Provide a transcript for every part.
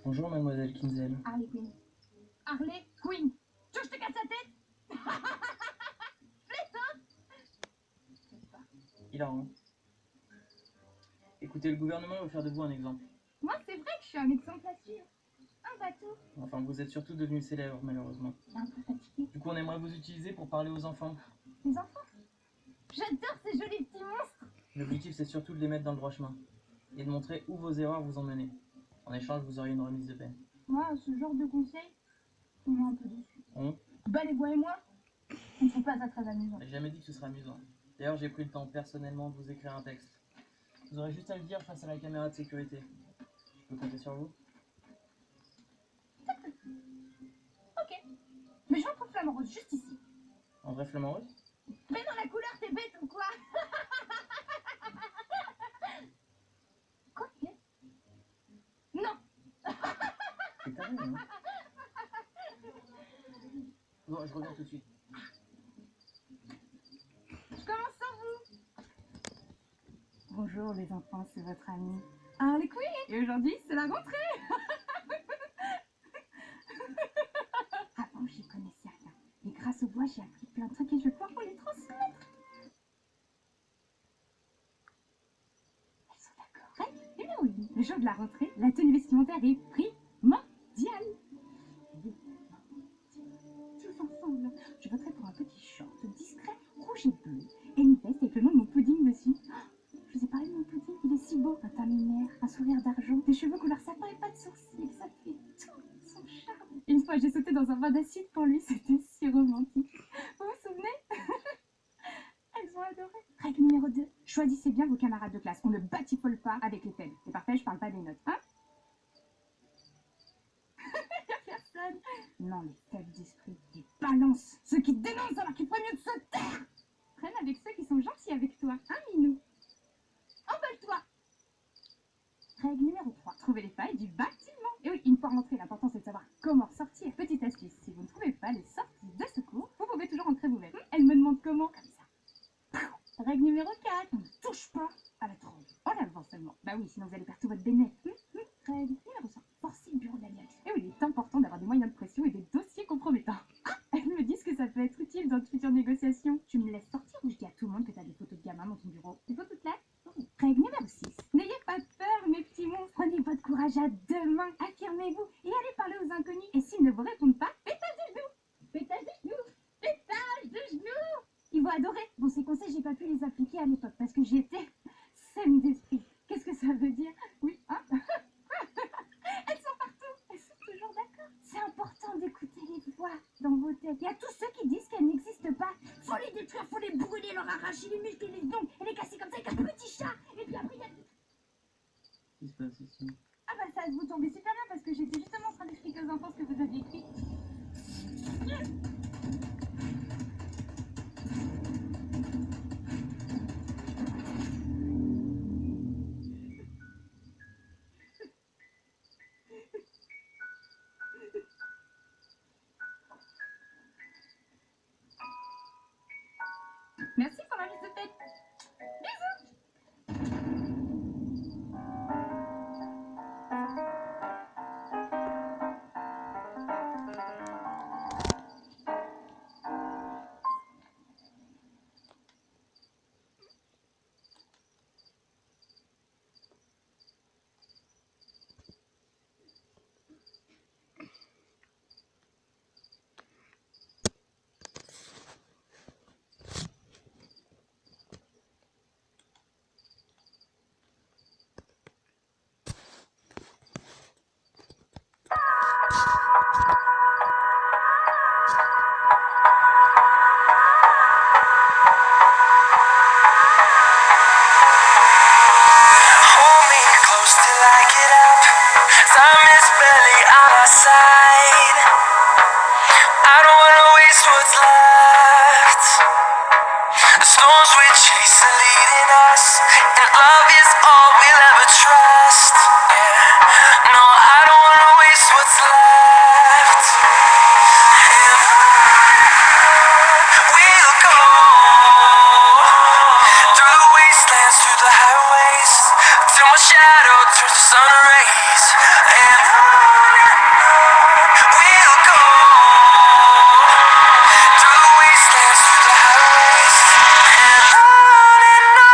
Bonjour, mademoiselle Kinzel. Harley Quinn. Harley Quinn. Tu veux que je te casse la tête? Flette, hein? Hilarant. Écoutez, le gouvernement veut faire de vous un exemple. Moi, c'est vrai que je suis un exemple à suivre. Un bateau. Enfin, vous êtes surtout devenu célèbre, malheureusement. Il est un peu fatigué. Du coup, on aimerait vous utiliser pour parler aux enfants. Les enfants? J'adore ces jolis petits monstres. L'objectif, c'est surtout de les mettre dans le droit chemin et de montrer où vos erreurs vous ont mené. En échange, vous auriez une remise de peine. Moi, ce genre de conseils, on m'a un peu déçu. On Bah, les voix et moi, on ne trouve pas ça très amusant. n'a jamais dit que ce serait amusant. D'ailleurs, j'ai pris le temps personnellement de vous écrire un texte. Vous aurez juste à le dire face à la caméra de sécurité. Je peux compter sur vous? Ok. Mais je retrouve Flamme Rose juste ici. En vrai flamant rose? Mais dans la couleur, t'es bête ou quoi? Quoi? Non. C'est carré, non? Bon, je reviens tout de suite. Je commence sans vous. Bonjour les enfants, c'est votre ami Harley Quinn. Et aujourd'hui, c'est la rentrée. Avant, j'y connaissais rien. Et grâce aux voix, j'ai appris plein de trucs et je vais pouvoir vous les transmettre. Elles sont d'accord. Eh bien oui, le jour de la rentrée, la tenue vestimentaire est primordiale. Tous ensemble, je voterai pour un petit short discret, rouge et bleu, et une veste avec le nom de mon pudding dessus. Je vous ai parlé de mon pudding, il est si beau. Un teint lunaire, un sourire d'argent, des cheveux couleur sapin et pas de sourcils, ça fait tout son charme. Une fois, j'ai sauté dans un bain d'acide pour lui, c'était si romantique. Vous vous souvenez? Elles ont adoré. Règle numéro 2, choisissez bien vos camarades de classe. On ne batifole pas avec les faibles. C'est parfait, je parle pas des notes, hein? Y'a personne. Non, les faibles d'esprit, les balances, ceux qui dénoncent alors qu'il ferait mieux de se taire. Traîne avec ceux qui sont gentils avec toi, hein, Minou? Emballe-toi. Règle numéro 3, trouver les failles du bâtiment. Et oui, une fois rentré, l'important c'est de savoir comment sortir. Petite astuce, si vous ne trouvez pas les sorties de secours, vous pouvez toujours rentrer vous-même. Elle me demande comment? Comme ça. Règle numéro 4, on ne touche pas à la trompe. En avant seulement. Bah oui, sinon vous allez perdre tout votre bénéfice. Règle numéro 5, forcer le bureau de l'alliance. Et oui, il est important d'avoir des moyens de pression et des dossiers compromettants. Ah, elles me disent que ça peut être utile dans de futures négociations. Tu me laisses sortir ou je dis à tout le monde que t'as des photos de gamins dans ton bureau? Des photos de là? Règle numéro 6. N'ayez pas peur, mes petits monstres. Prenez votre courage à deux mains. Affirmez-vous et allez parler aux inconnus. Et s'ils ne vous répondent pas, pétage de genoux. Pétage de genoux. Pétage de genoux. Ils vont adorer. Bon, ces conseils, j'ai pas pu les appliquer à l'époque parce que j'étais saine d'esprit. Qu'est-ce que ça veut dire? Oui, hein? Elles sont partout. Elles sont toujours d'accord. C'est important d'écouter les voix dans vos têtes. Il y a tous ceux qui disent qu'elles n'existent pas. Faut les détruire, faut les brûler, leur arracher les muscles et les ongles et les casser comme ça avec un petit chat. Et puis après, il y a... Qu'est-ce qui se passe ici? Ah bah ça, vous tombez super bien parce que j'étais justement en train d'expliquer aux enfants ce que vous aviez écrit. Merci pour la liste de fête. Bisous. She's leading us, and love is all we'll ever trust. Yeah. No, I don't wanna waste what's left. And on we'll go, through the wastelands, through the highways, till my shadow turns to sun rays. And on we'll go, through the wastelands, through the highways, and on we'll go.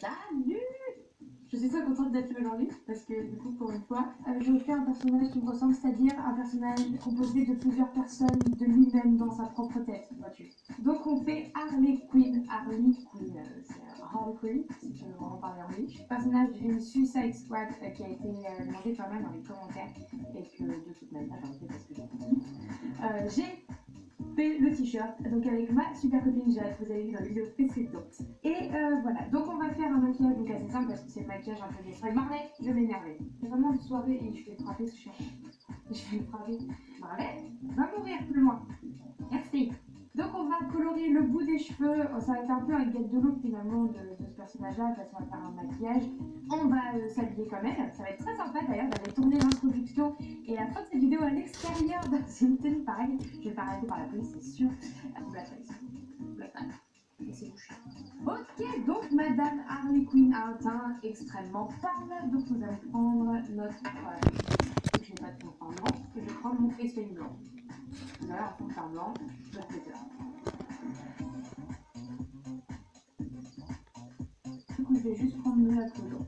Salut! Je suis très contente d'être là aujourd'hui parce que du coup pour une fois j'ai fait un personnage qui me ressemble, c'est-à-dire un personnage composé de plusieurs personnes de lui-même dans sa propre tête, vois-tu. Donc on fait Harley Quinn, c'est Harley Quinn, si tu veux vraiment parler anglais. Personnage d'une Suicide Squad qui a été demandé pas mal dans les commentaires et que de toute manière j'en fais parce que j'ai fait le t-shirt, donc avec ma super copine Jade, vous avez vu dans la vidéo précédente. Et voilà, donc on va faire un maquillage donc assez simple parce que c'est le maquillage un peu des Marley, je vais m'énerver. C'est vraiment une soirée et je vais le frapper, c'est chiant. Je vais le frapper. Marley, va mourir plus loin. Merci. Donc on va colorer le bout des cheveux, ça va être un peu un get de look finalement de ce personnage-là parce qu'on va faire un maquillage. On va s'habiller comme elle, ça va être très sympa d'ailleurs d'aller tourner l'introduction et la fin de cette vidéo à l'extérieur dans une tenue pareille. Je vais me faire arrêter par la police, c'est sûr. Black face. Laissez boucher. Ok, donc Madame Harley Quinn a un teint extrêmement pâle, donc nous allons prendre notre... je n'ai pas de fond de teint blanc, je vais prendre mon face paint blanc. Vous avez un fond de teint blanc, je le fais. Du coup, je vais juste prendre de la couleur,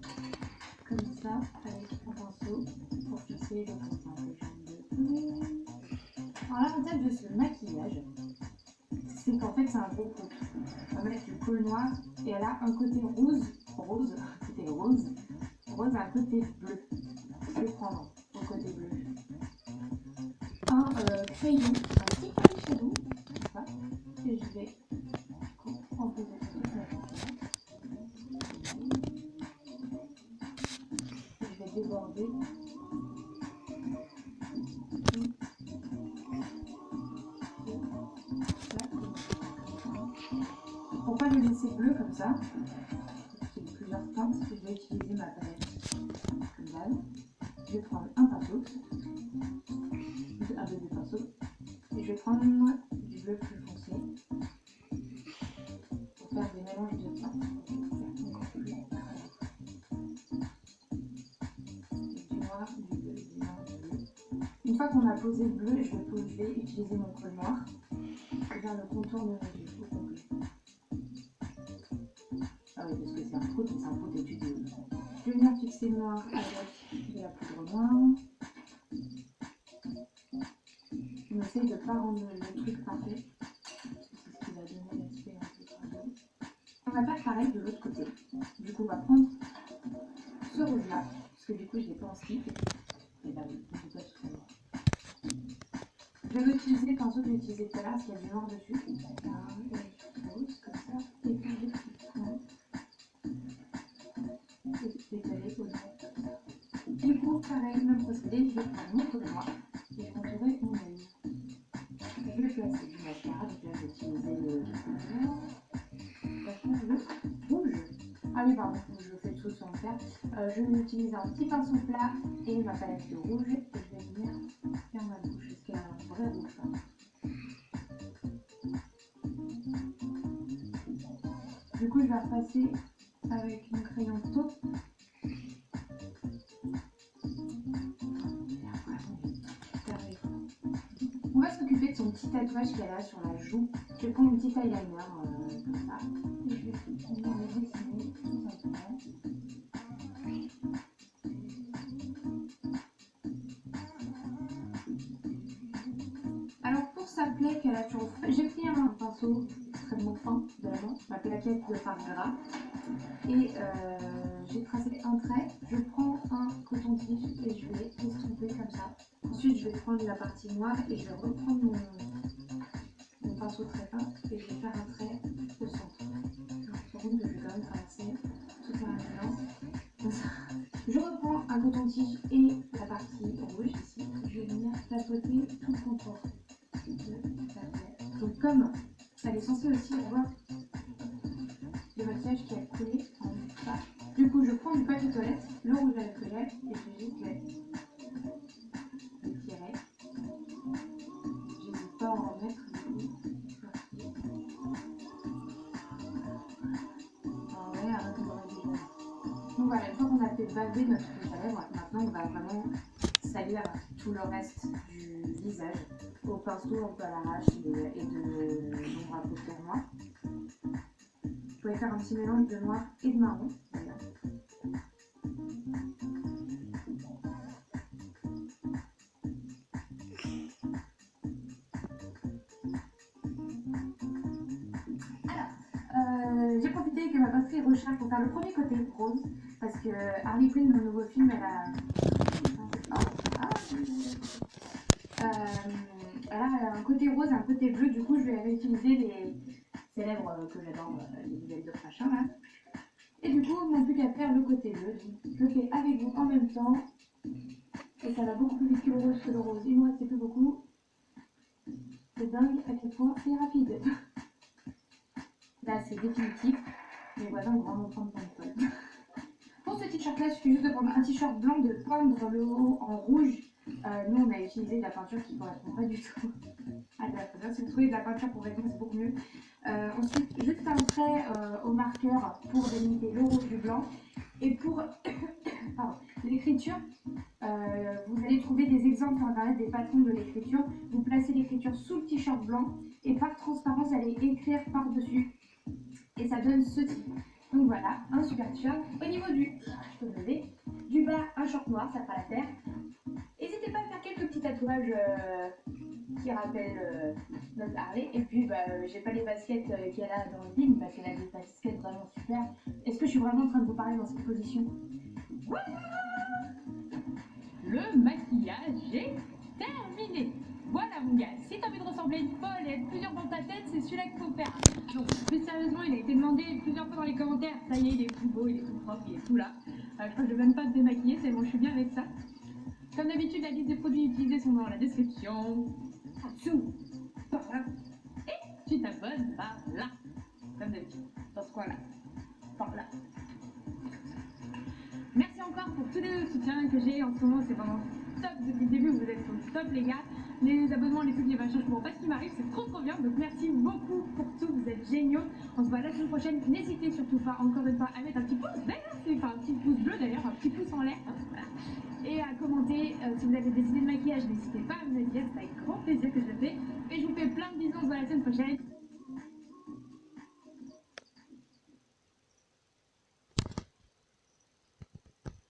comme ça, avec un pinceau, pour fixer le fond de teint que je viens de faire. Alors l'avantage de ce maquillage, c'est qu'en fait c'est un gros pot. On va mettre du col noir et elle a un côté rose et un côté bleu. Je vais prendre au côté bleu un crayon, un petit eyeshadow, comme ça, et je vais en poser toute la couleur. Je vais déborder. Pour pas le laisser bleu comme ça, j'ai plusieurs teintes, je vais utiliser ma palette comme dalle. Je vais prendre un pinceau, un deuxième pinceau, et je vais prendre du bleu plus foncé pour faire des mélanges de teintes. Du noir, du bleu, du noir, du bleu. Une fois qu'on a posé le bleu, je vais utiliser mon col noir pour faire le contour de mes yeux au complet. Ah oui, parce que c'est un pot étudié. Je vais venir fixer le noir avec de la poudre noire. On essaye de ne pas rendre le truc parfait. C'est ce qui va donner l'aspect un peu parfait. On va faire pareil de l'autre côté. Du coup, on va prendre ce rouge-là, parce que du coup, je ne l'ai pas en slip. Et là, oui, je ne peux pas tout faire. Je vais utiliser le pinceau que j'ai utilisé tout à l'heure, parce qu'il y a du noir dessus. Comme ça. Et puis, je vais décaler au noir. Du coup, pareil, même procédé, je vais prendre mon col noir et je vais contourer mon œil. Je vais placer du mascara, donc là, je vais utiliser le rouge. Ah oui, pardon, je fais tout sans le faire. Je vais utiliser un petit pinceau plat et ma palette de rouge et je vais venir faire ma bouche parce qu'elle a un vrai bouche. Du coup, je vais repasser avec mon crayon taupe. On va s'occuper de son petit tatouage qu'elle a sur la joue. Je vais prendre une petite eyeliner comme ça. Et je vais venir le dessiner tout simplement. Alors pour sa plaie qu'elle a sur le front, j'ai pris un pinceau extrêmement fin de la main, ma plaquette de fard gras. Et j'ai tracé un trait. Je prends un coton-tige et je vais estomper comme ça. Ensuite, je vais prendre la partie noire et je vais reprendre mon pinceau très fin et je vais faire un trait au centre. Par contre, je vais quand même traverser toute la résidence. Je reprends un coton-tige et la partie rouge ici. Je vais venir tapoter tout le contour de la palette. Donc comme elle est censée aussi avoir le maquillage qui a collé en bas. Du coup, je prends du papier toilette, le rouge à lèvres que j'ai, et je vais le tirer. J'hésite pas à en remettre du coup. Ah ouais, arrête de regarder. Donc voilà, une fois qu'on a fait baver notre rouge à lèvres, maintenant on va vraiment salir tout le reste du visage au pinceau un peu à l'arrache et de l'ombre à paupières noire. Vous pouvez faire un petit mélange de noir et de marron. Voilà. Alors, j'ai profité que ma batterie recharge pour faire le premier côté rose parce que Harley Quinn dans le nouveau film elle a elle a un côté rose et un côté bleu, du coup je vais réutiliser ses lèvres que j'adore, les nouvelles de machin là. Et du coup, on n'a plus qu'à faire le côté bleu. Je le fais avec vous en même temps. Et ça va beaucoup plus vite que le rouge, Il me restait plus beaucoup. C'est dingue à quel point c'est rapide. Là, c'est définitif. Mes voisins vont vraiment prendre plein de poils. Pour ce t-shirt là, il suffit juste de prendre un t-shirt blanc, de peindre le haut en rouge. Nous, on a utilisé de la peinture qui ne correspond pas du tout à de la peinture. Si vous trouvez de la peinture pour vêtements, c'est beaucoup mieux. Ensuite, juste un trait au marqueur pour délimiter le rouge du blanc. Et pour l'écriture, vous allez trouver des exemples sur internet des patrons de l'écriture. Vous placez l'écriture sous le t-shirt blanc et par transparence, vous allez écrire par-dessus. Et ça donne ce type. Donc voilà, un super t-shirt. Au niveau du bas, un short noir, ça fera l'affaire. N'hésitez pas à faire quelques petits tatouages qui rappellent notre Harley. Et puis, j'ai pas les baskets qu'il y a là dans le film parce qu'elle a des baskets vraiment super. Est-ce que je suis vraiment en train de vous parler dans cette position? Le maquillage est terminé. Voilà mon gars, si t'as envie de ressembler à une folle et être plusieurs dans ta tête, c'est celui-là qu'il faut faire. Donc plus sérieusement, il a été demandé plusieurs fois dans les commentaires. Ça y est, il est tout beau, il est tout propre, il est tout là. Je crois que je vais même pas te démaquiller, c'est bon, je suis bien avec ça. Comme d'habitude, la liste des produits utilisés sont dans la description. En dessous, par là. Et tu t'abonnes par là. Comme d'habitude, dans ce coin-là. Par là. Merci encore pour tous les soutiens que j'ai en ce moment, c'est vraiment top depuis le début, vous êtes au top les gars. Les abonnements, les trucs, les machins, je ne comprends pas ce qui m'arrive, c'est trop bien, donc merci beaucoup pour tout, vous êtes géniaux. On se voit la semaine prochaine, n'hésitez surtout pas encore une fois à mettre un petit pouce vert, enfin un petit pouce bleu d'ailleurs, un petit pouce en l'air, hein, voilà. Et à commenter, si vous avez des idées de maquillage, n'hésitez pas à me le dire, c'est avec grand plaisir que je le fais. Et je vous fais plein de bisous, on se voit la semaine prochaine.